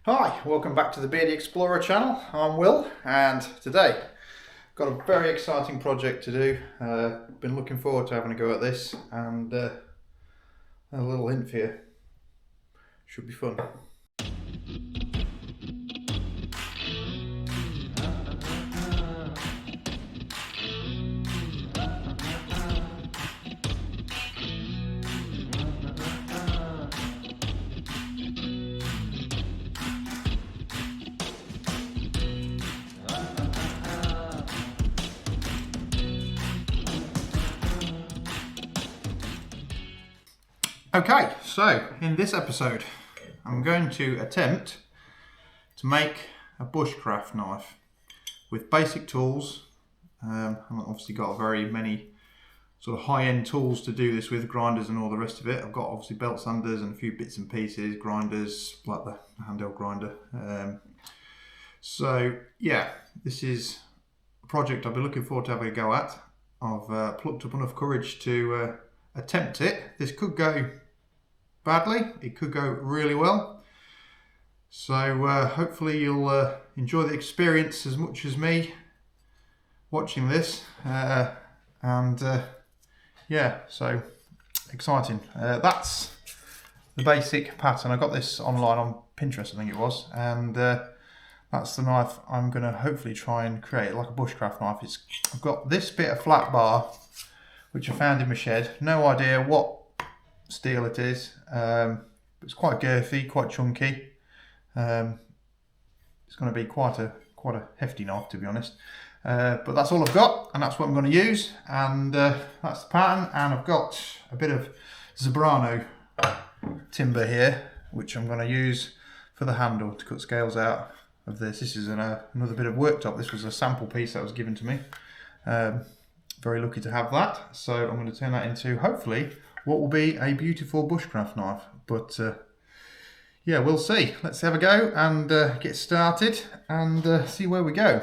Hi, welcome back to the Beardy Explorer channel. I'm Will, and today got a very exciting project to do. Been looking forward to having a go at this, and a little hint for you. Should be fun. Okay, so in this episode I'm going to attempt to make a bushcraft knife with basic tools. I've obviously got very many sort of high-end tools to do this with, grinders and all the rest of it. I've got obviously belt sanders and a few bits and pieces, grinders like the handheld grinder. So yeah, this is a project I've been looking forward to having a go at. I've plucked up enough courage to attempt it. This could go badly, it could go really well. So hopefully you'll enjoy the experience as much as me watching this. Yeah, so exciting. That's the basic pattern. I got this online on Pinterest, I think it was, and that's the knife I'm going to hopefully try and create, like a bushcraft knife. I've got this bit of flat bar, which I found in my shed. No idea what steel it is. It's quite girthy, quite chunky. It's going to be quite a hefty knife, to be honest. But that's all I've got, and that's what I'm going to use, and that's the pattern. And I've got a bit of Zebrano timber here, which I'm going to use for the handle to cut scales out of this. This is another bit of worktop. This was a sample piece that was given to me. Very lucky to have that. So I'm going to turn that into, hopefully, what will be a beautiful bushcraft knife. But yeah, we'll see. Let's have a go and get started and see where we go.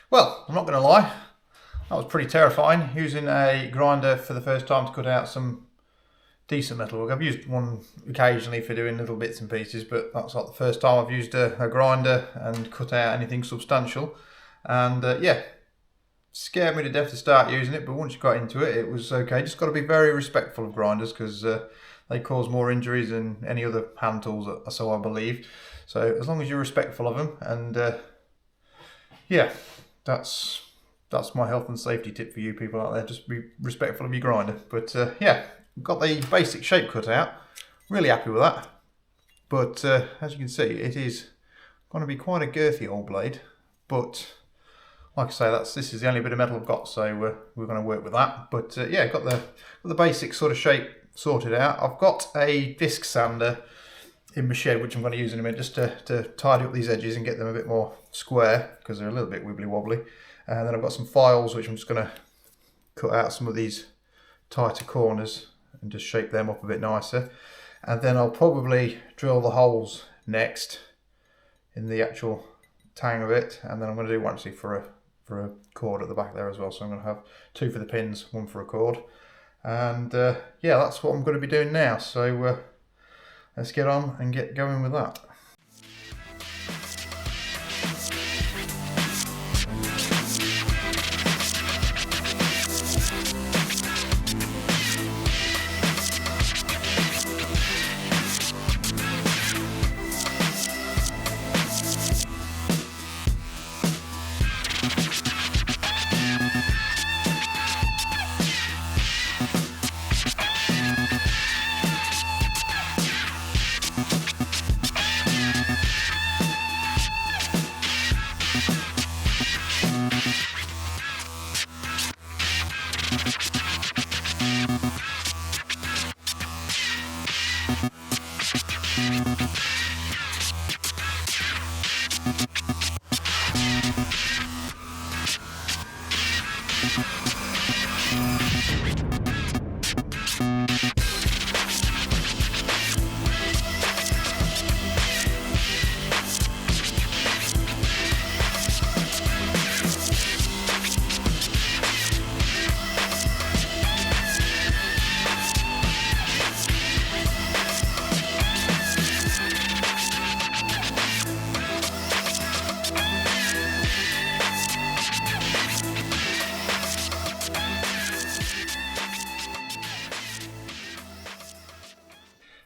Well, I'm not going to lie, that was pretty terrifying, using a grinder for the first time to cut out some decent metalwork. I've used one occasionally for doing little bits and pieces, but that's like the first time I've used a grinder and cut out anything substantial. And yeah, scared me to death to start using it, but once you got into it, it was okay. Just got to be very respectful of grinders, because they cause more injuries than any other hand tools, so I believe. So as long as you're respectful of them, and yeah, that's my health and safety tip for you people out there. Just be respectful of your grinder. But yeah, got the basic shape cut out. Really happy with that. But as you can see, it is going to be quite a girthy old blade. But like I say, this is the only bit of metal I've got, so we're going to work with that. But yeah, got the basic sort of shape sorted out. I've got a disc sander in my shed, which I'm going to use in a minute, just to tidy up these edges and get them a bit more square, because they're a little bit wibbly wobbly. And then I've got some files which I'm just going to cut out some of these tighter corners and just shape them up a bit nicer. And then I'll probably drill the holes next in the actual tang of it, and then I'm going to do one actually for a cord at the back there as well. So I'm going to have 2 for the pins, 1 for a cord, and yeah, that's what I'm going to be doing now. So let's get on and get going with that.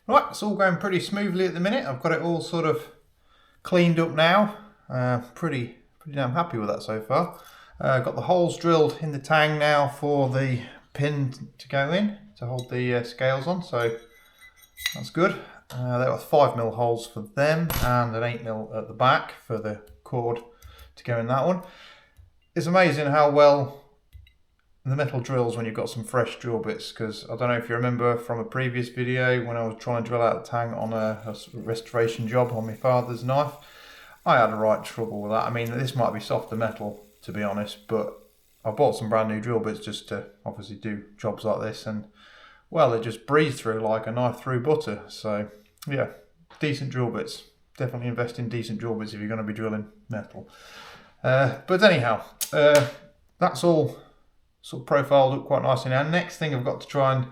Right, it's all going pretty smoothly at the minute. I've got it all sort of cleaned up now. Pretty damn happy with that so far. Got the holes drilled in the tang now for the pin to go in to hold the scales on, so that's good. There were 5mm holes for them and an 8mm at the back for the cord to go in that one. It's amazing how well the metal drills when you've got some fresh drill bits, because I don't know if you remember from a previous video when I was trying to drill out the tang on a restoration job on my father's knife. I had a right trouble with that. I mean, this might be softer metal to be honest, but I bought some brand new drill bits just to obviously do jobs like this, and well, they just breathe through like a knife through butter. So yeah, decent drill bits. Definitely invest in decent drill bits if you're going to be drilling metal. But anyhow, that's all sort of profiled up quite nicely now. Next thing I've got to try and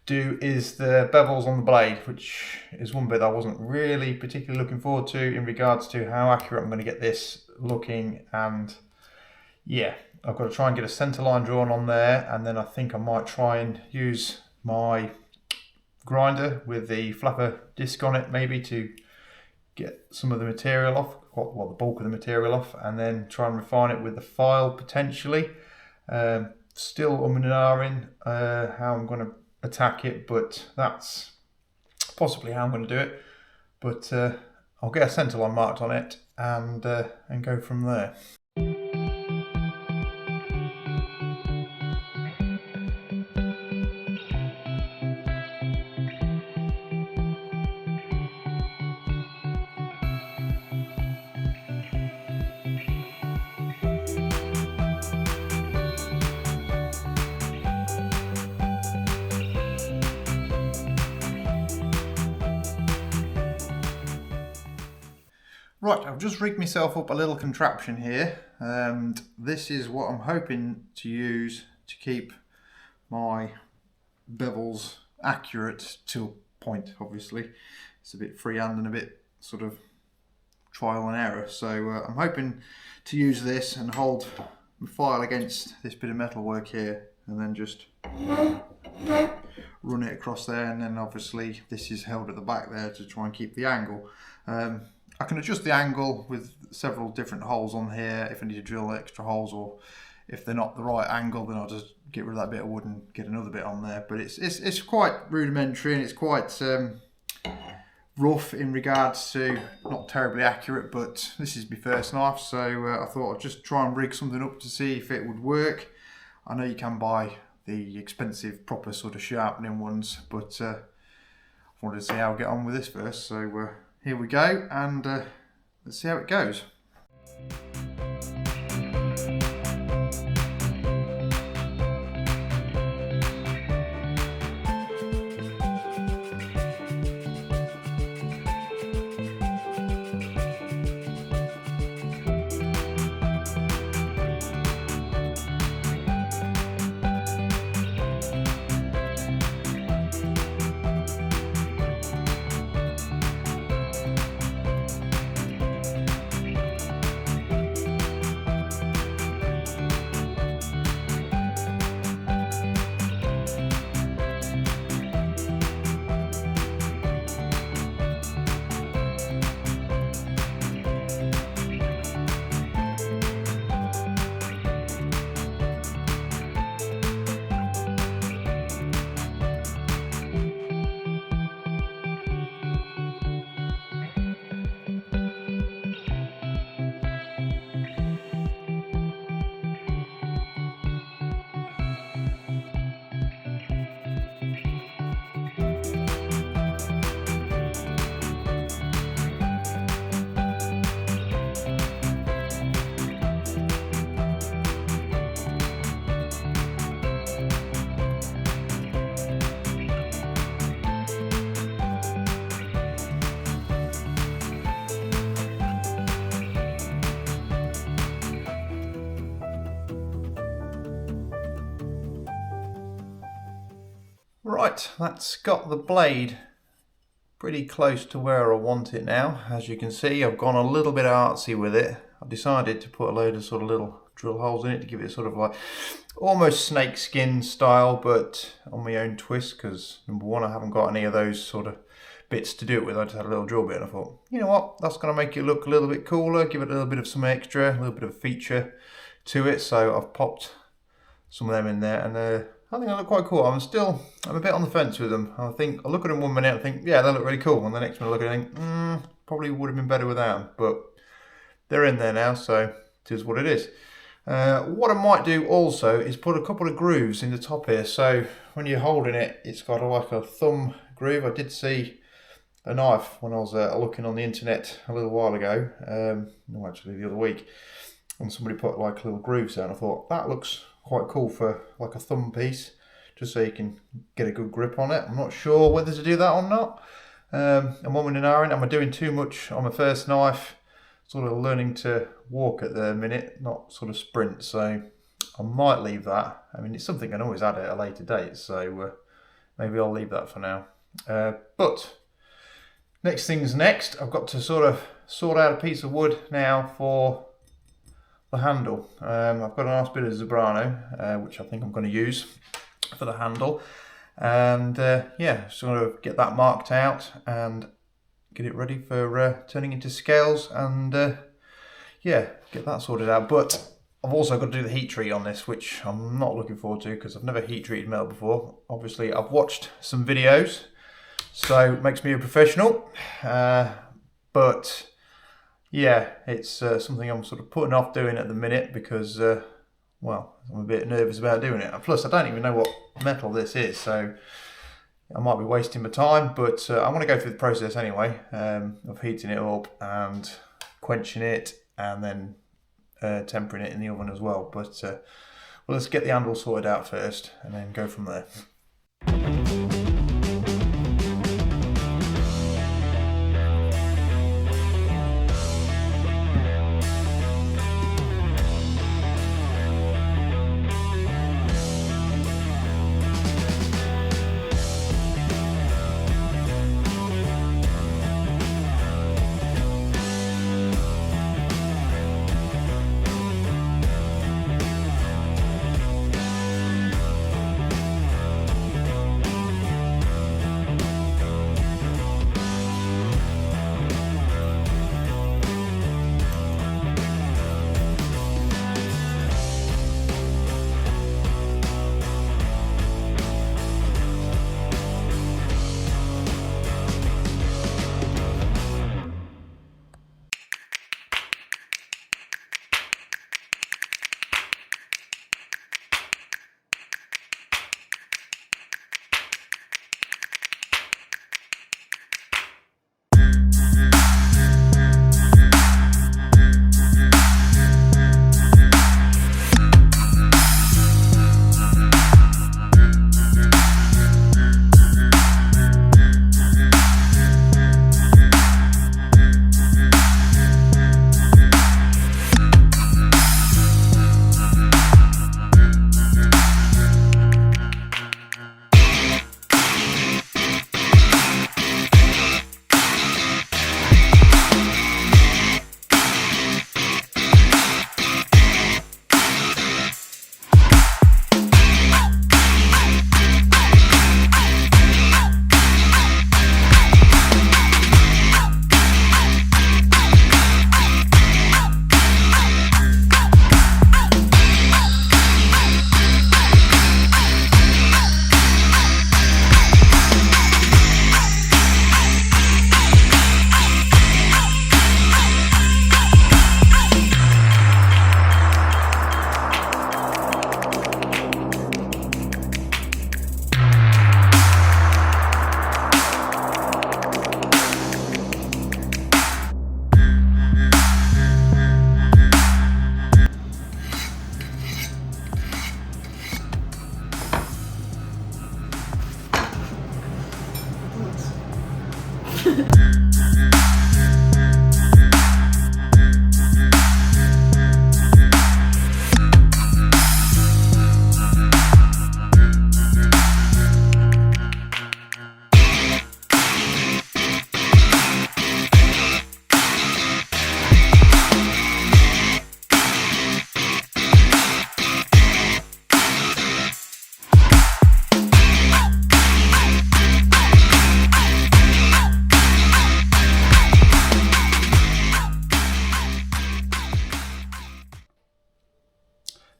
do is the bevels on the blade, which is one bit I wasn't really particularly looking forward to in regards to how accurate I'm going to get this looking. And yeah, I've got to try and get a centre line drawn on there, and then I think I might try and use my grinder with the flapper disc on it maybe to get some of the material off, well, the bulk of the material off, and then try and refine it with the file potentially. Still umming and ahhing how I'm going to attack it, but that's possibly how I'm going to do it. But I'll get a centre line marked on it and go from there. Right, I've just rigged myself up a little contraption here, and this is what I'm hoping to use to keep my bevels accurate to a point. Obviously it's a bit freehand and a bit sort of trial and error, so I'm hoping to use this and hold my file against this bit of metal work here and then just run it across there, and then obviously this is held at the back there to try and keep the angle. I can adjust the angle with several different holes on here if I need to drill extra holes, or if they're not the right angle then I'll just get rid of that bit of wood and get another bit on there. But it's quite rudimentary, and it's quite rough in regards to not terribly accurate, but this is my first knife, so I thought I'd just try and rig something up to see if it would work. I know you can buy the expensive proper sort of sharpening ones, but I wanted to see how I get on with this first, so here we go, and let's see how it goes. Right, that's got the blade pretty close to where I want it now. As you can see, I've gone a little bit artsy with it. I've decided to put a load of sort of little drill holes in it to give it sort of like almost snake skin style, but on my own twist, because number one, I haven't got any of those sort of bits to do it with. I just had a little drill bit and I thought, you know what, that's going to make it look a little bit cooler, give it a little bit of some extra, a little bit of feature to it. So I've popped some of them in there, and I think they look quite cool. I'm a bit on the fence with them. I look at them 1 minute and think, yeah, they look really cool. And the next minute I look at it and think, probably would have been better without them. But they're in there now, so it is what it is. What I might do also is put a couple of grooves in the top here. So when you're holding it, it's got like a thumb groove. I did see a knife when I was looking on the internet a little while ago. No, actually the other week. And somebody put like little grooves there, and I thought, that looks quite cool for like a thumb piece, just so you can get a good grip on it. I'm not sure whether to do that or not. I'm on an iron. Am I doing too much on my first knife? Sort of learning to walk at the minute, not sort of sprint. So I might leave that. I mean, it's something I can always add at a later date. So maybe I'll leave that for now. But next thing's next. I've got to sort of sort out a piece of wood now for the handle. I've got a nice bit of Zebrano, which I think I'm going to use for the handle, and yeah, sort of get that marked out and get it ready for turning into scales, and yeah, get that sorted out. But I've also got to do the heat treat on this, which I'm not looking forward to because I've never heat treated metal before. Obviously I've watched some videos, so it makes me a professional, but yeah, it's something I'm sort of putting off doing at the minute because, well, I'm a bit nervous about doing it. And plus, I don't even know what metal this is, so I might be wasting my time. But I want to go through the process anyway of heating it up and quenching it, and then tempering it in the oven as well. But well, let's get the handle sorted out first, and then go from there.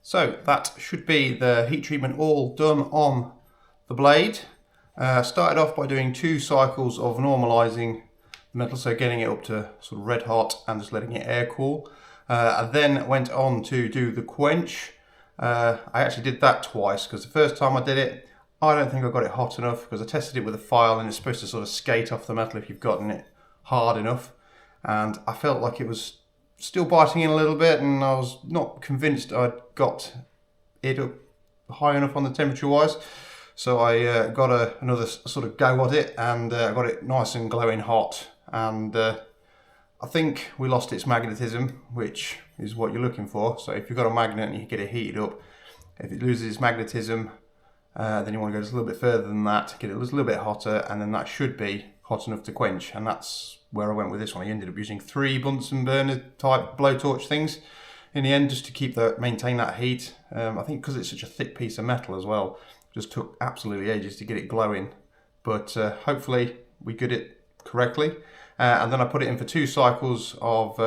So that should be the heat treatment all done on the blade. Started off by doing 2 cycles of normalising the metal, so getting it up to sort of red hot and just letting it air cool. I then went on to do the quench. I actually did that twice because the first time I did it, I don't think I got it hot enough because I tested it with a file and it's supposed to sort of skate off the metal if you've gotten it hard enough. And I felt like it was still biting in a little bit, and I was not convinced I'd got it up high enough on the temperature wise. So I got another sort of go at it, and I got it nice and glowing hot. And I think we lost its magnetism, which is what you're looking for. So if you've got a magnet and you get it heated up, if it loses its magnetism, then you want to go just a little bit further than that, get it just a little bit hotter, and then that should be hot enough to quench. And that's where I went with this one. I ended up using 3 Bunsen burner type blowtorch things in the end, just to maintain that heat. I think because it's such a thick piece of metal as well, just took absolutely ages to get it glowing. But hopefully we got it correctly. And then I put it in for 2 cycles of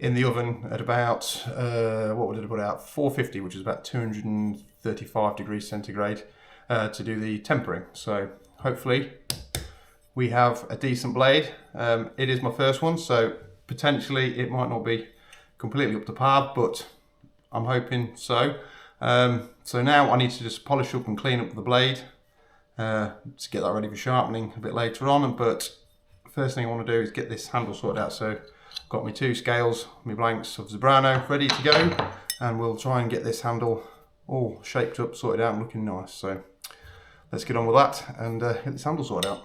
in the oven at about what did I put out? 450, which is about 235 degrees centigrade, to do the tempering. So hopefully we have a decent blade. It is my first one, so potentially it might not be completely up to par, but I'm hoping so. So now I need to just polish up and clean up the blade to get that ready for sharpening a bit later on. But first thing I want to do is get this handle sorted out. So I've got my 2 scales, my blanks of Zebrano ready to go, and we'll try and get this handle all shaped up, sorted out and looking nice. So let's get on with that and get this handle sorted out.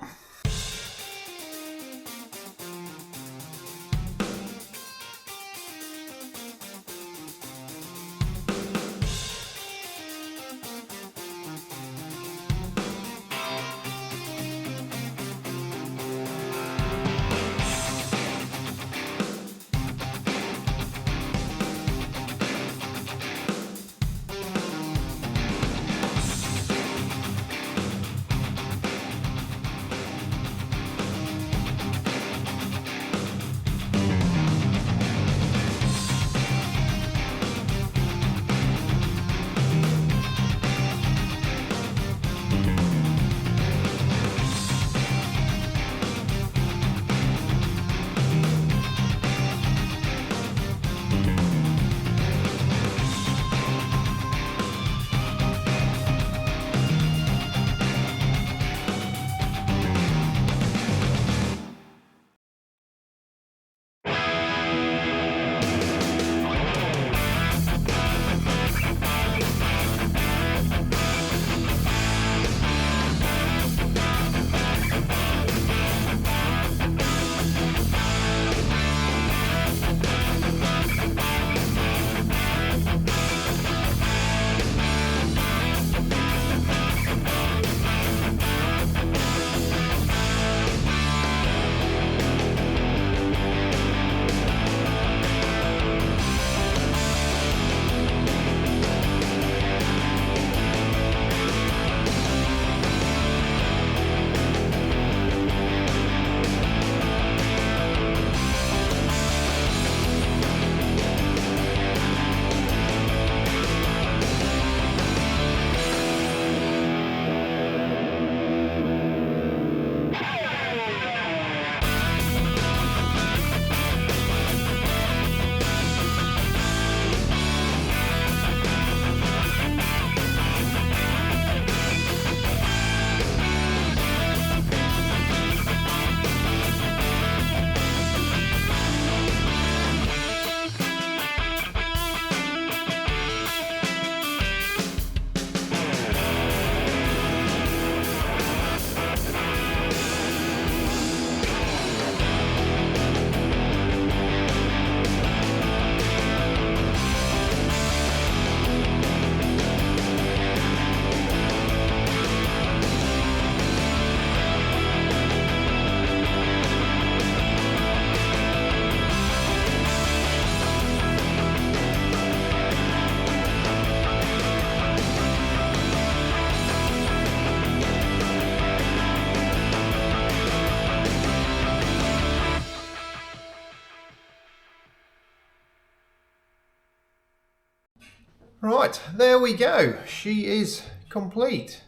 Right, there we go. She is complete.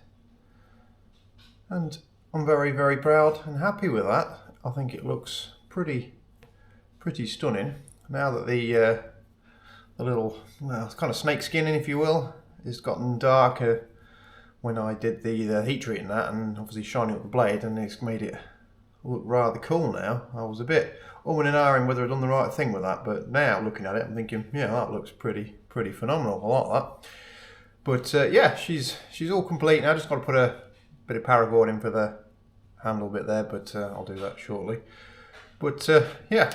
And I'm very, very proud and happy with that. I think it looks pretty stunning. Now that the little, well, it's kind of snake skinning, if you will, it's gotten darker when I did the heat treating that, and obviously shining up the blade, and it's made it look rather cool now. I was a bit and ahhing whether I'd done the right thing with that, but now looking at it, I'm thinking, yeah, that looks pretty phenomenal. I like that. But yeah, she's all complete now. Just got to put a bit of paracord in for the handle bit there, but I'll do that shortly. But yeah,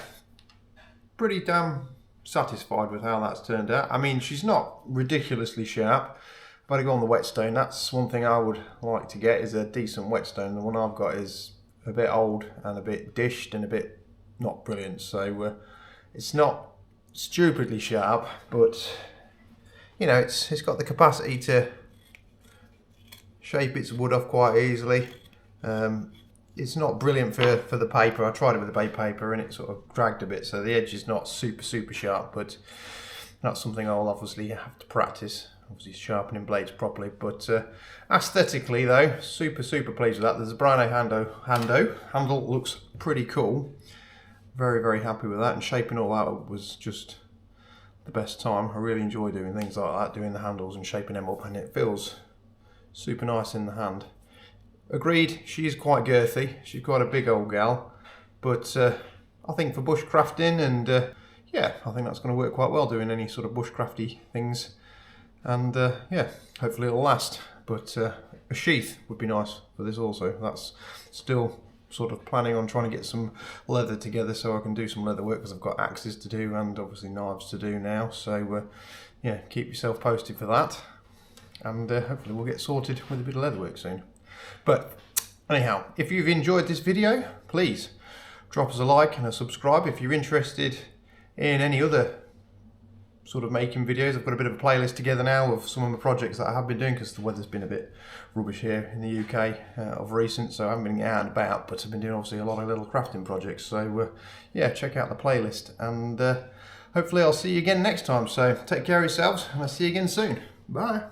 pretty damn satisfied with how that's turned out. I mean, she's not ridiculously sharp. If I go on the whetstone, that's one thing I would like to get, is a decent whetstone. The one I've got is a bit old and a bit dished and a bit not brilliant, so it's not stupidly sharp, but you know, it's got the capacity to shape its wood off quite easily. It's not brilliant for the paper. I tried it with the bay paper and it sort of dragged a bit, so the edge is not super sharp, but that's something I'll obviously have to practice, obviously sharpening blades properly. But aesthetically though, super pleased with that. The Zebrano handle looks pretty cool. Very happy with that, and shaping all that was just the best time. I really enjoy doing things like that, doing the handles and shaping them up, and it feels super nice in the hand. Agreed, she is quite girthy. She's quite a big old gal, but I think for bushcrafting, and yeah, I think that's going to work quite well, doing any sort of bushcrafty things. And yeah, hopefully it'll last. But a sheath would be nice for this also. That's still sort of planning on trying to get some leather together so I can do some leather work, because I've got axes to do and obviously knives to do now. So yeah, keep yourself posted for that, and hopefully we'll get sorted with a bit of leather work soon. But anyhow, if you've enjoyed this video, please drop us a like and a subscribe. If you're interested in any other sort of making videos, I've got a bit of a playlist together now of some of my projects that I have been doing, because the weather's been a bit rubbish here in the UK of recent, so I haven't been out and about, but I've been doing obviously a lot of little crafting projects. So yeah, check out the playlist, and hopefully I'll see you again next time. So take care of yourselves, and I'll see you again soon. Bye.